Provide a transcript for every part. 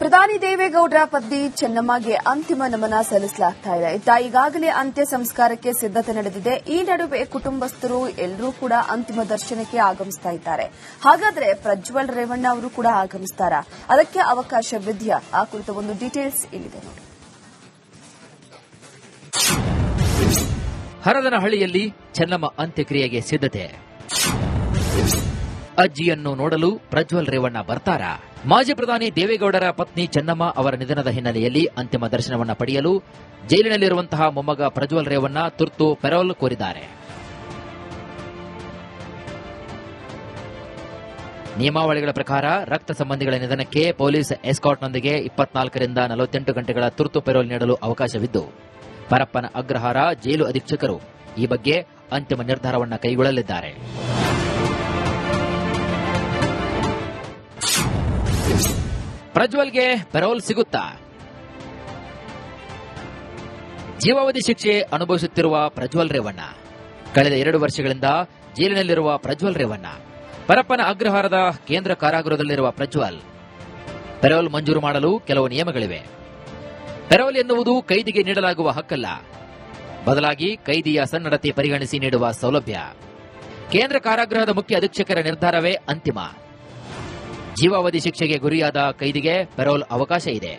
ಪ್ರಧಾನಿ ದೇವೇಗೌಡರ ಪತ್ನಿ ಚೆನ್ನಮ್ಮಗೆ ಅಂತಿಮ ನಮನ ಸಲ್ಲಿಸಲಾಗ್ತಾ ಇದೆ. ಈಗಾಗಲೇ ಅಂತ್ಯ ಸಂಸ್ಕಾರಕ್ಕೆ ಸಿದ್ದತೆ ನಡೆದಿದೆ. ಈ ನಡುವೆ ಕುಟುಂಬಸ್ಥರು ಎಲ್ಲರೂ ಕೂಡ ಅಂತಿಮ ದರ್ಶನಕ್ಕೆ ಆಗಮಿಸ್ತಾ ಇದ್ದಾರೆ. ಹಾಗಾದ್ರೆ ಪ್ರಜ್ವಲ್ ರೇವಣ್ಣ ಅವರು ಕೂಡ ಆಗಮಿಸ್ತಾರಾ? ಅದಕ್ಕೆ ಅವಕಾಶವಿದೆಯಾ? ಆ ಕುರಿತ ಒಂದು ಡೀಟೇಲ್ಸ್ ಇಲ್ಲಿದೆ ನೋಡಿ. ಹರದನಹಳ್ಳಿಯಲ್ಲಿ ಚೆನ್ನಮ್ಮ ಅಂತ್ಯಕ್ರಿಯೆಗೆ ಸಿದ್ದತೆ. ಅಜ್ಜಿಯನ್ನು ನೋಡಲು ಪ್ರಜ್ವಲ್ ರೇವಣ್ಣ ಬರ್ತಾರಾ? ಮಾಜಿ ಪ್ರಧಾನಿ ದೇವೇಗೌಡರ ಪತ್ನಿ ಚೆನ್ನಮ್ಮ ಅವರ ನಿಧನದ ಹಿನ್ನೆಲೆಯಲ್ಲಿ ಅಂತಿಮ ದರ್ಶನವನ್ನು ಪಡೆಯಲು ಜೈಲಿನಲ್ಲಿರುವಂತಹ ಮೊಮ್ಮಗ ಪ್ರಜ್ವಲ್ ರೇವಣ್ಣ ತುರ್ತು ಪೆರೋಲ್ ಕೋರಿದ್ದಾರೆ. ನಿಯಮಾವಳಿಗಳ ಪ್ರಕಾರ ರಕ್ತ ಸಂಬಂಧಿಗಳ ನಿಧನಕ್ಕೆ ಪೊಲೀಸ್ ಎಸ್ಕಾರ್ಟ್ನೊಂದಿಗೆ 24 ರಿಂದ 48 ಗಂಟೆಗಳ ತುರ್ತು ಪೆರೋಲ್ ನೀಡಲು ಅವಕಾಶವಿದ್ದು, ಪರಪ್ಪನ ಅಗ್ರಹಾರ ಜೈಲು ಅಧೀಕ್ಷಕರು ಈ ಬಗ್ಗೆ ಅಂತಿಮ ನಿರ್ಧಾರವನ್ನು ಕೈಗೊಳ್ಳಲಿದ್ದಾರೆ. ಪ್ರಜ್ವಲ್ಗೆ ಪೆರೋಲ್ ಸಿಗುತ್ತಾ? ಜೀವಾವಧಿ ಶಿಕ್ಷೆ ಅನುಭವಿಸುತ್ತಿರುವ ಪ್ರಜ್ವಲ್ ರೇವಣ್ಣ, ಕಳೆದ 2 ವರ್ಷಗಳಿಂದ ಜೈಲಿನಲ್ಲಿರುವ ಪ್ರಜ್ವಲ್ ರೇವಣ್ಣ, ಪರಪ್ಪನ ಅಗ್ರಹಾರದ ಕೇಂದ್ರ ಕಾರಾಗೃಹದಲ್ಲಿರುವ ಪ್ರಜ್ವಲ್. ಪೆರೋಲ್ ಮಂಜೂರು ಮಾಡಲು ಕೆಲವು ನಿಯಮಗಳಿವೆ. ಪೆರೋಲ್ ಎನ್ನುವುದು ಕೈದಿಗೆ ನೀಡಲಾಗುವ ಹಕ್ಕಲ್ಲ, ಬದಲಾಗಿ ಕೈದಿಯ ಸನ್ನಡತೆ ಪರಿಗಣಿಸಿ ನೀಡುವ ಸೌಲಭ್ಯ. ಕೇಂದ್ರ ಕಾರಾಗೃಹದ ಮುಖ್ಯ ಅಧೀಕ್ಷಕರ ನಿರ್ಧಾರವೇ ಅಂತಿಮ. ಜೀವಾವಧಿ ಶಿಕ್ಷೆಗೆ ಗುರಿಯಾದ ಕೈದಿಗೆ ಪೆರೋಲ್ ಅವಕಾಶ ಇದೆ.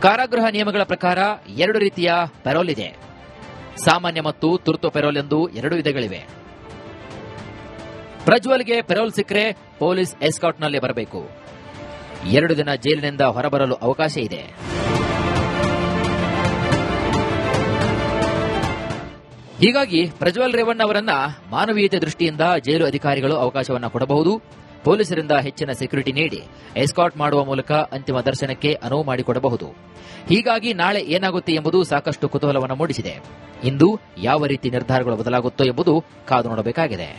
ಕಾರಾಗೃಹ ನಿಯಮಗಳ ಪ್ರಕಾರ 2 ರೀತಿಯ ಪೆರೋಲ್ ಇದೆ. ಸಾಮಾನ್ಯ ಮತ್ತು ತುರ್ತು ಪೆರೋಲ್ ಎಂದು 2 ವಿಧಗಳಿವೆ. ಪ್ರಜ್ವಲ್ಗೆ ಪೆರೋಲ್ ಸಿಕ್ಕರೆ ಪೊಲೀಸ್ ಎಸ್ಕಾರ್ಟ್ನಲ್ಲಿ ಬರಬೇಕು. 2 ದಿನ ಜೈಲಿನಿಂದ ಹೊರಬರಲು ಅವಕಾಶ ಇದೆ. ಹೀಗಾಗಿ ಪ್ರಜ್ವಲ್ ರೇವಣ್ಣ ಅವರನ್ನ ಮಾನವೀಯತೆ ದೃಷ್ಟಿಯಿಂದ ಜೈಲು ಅಧಿಕಾರಿಗಳು ಅವಕಾಶವನ್ನು ಕೊಡಬಹುದು. ಪೊಲೀಸರಿಂದ ಹೆಚ್ಚಿನ ಸೆಕ್ಯೂರಿಟಿ ನೀಡಿ ಎಸ್ಕಾರ್ಟ್ ಮಾಡುವ ಮೂಲಕ ಅಂತಿಮ ದರ್ಶನಕ್ಕೆ ಅನುವು ಮಾಡಿಕೊಡಬಹುದು. ಹೀಗಾಗಿ ನಾಳೆ ಏನಾಗುತ್ತೆ ಎಂಬುದು ಸಾಕಷ್ಟು ಕುತೂಹಲವನ್ನು ಮೂಡಿಸಿದೆ. ಇಂದು ಯಾವ ರೀತಿ ನಿರ್ಧಾರಗಳು ಬದಲಾಗುತ್ತೋ ಎಂಬುದು ಕಾದು ನೋಡಬೇಕಾಗಿದೆ.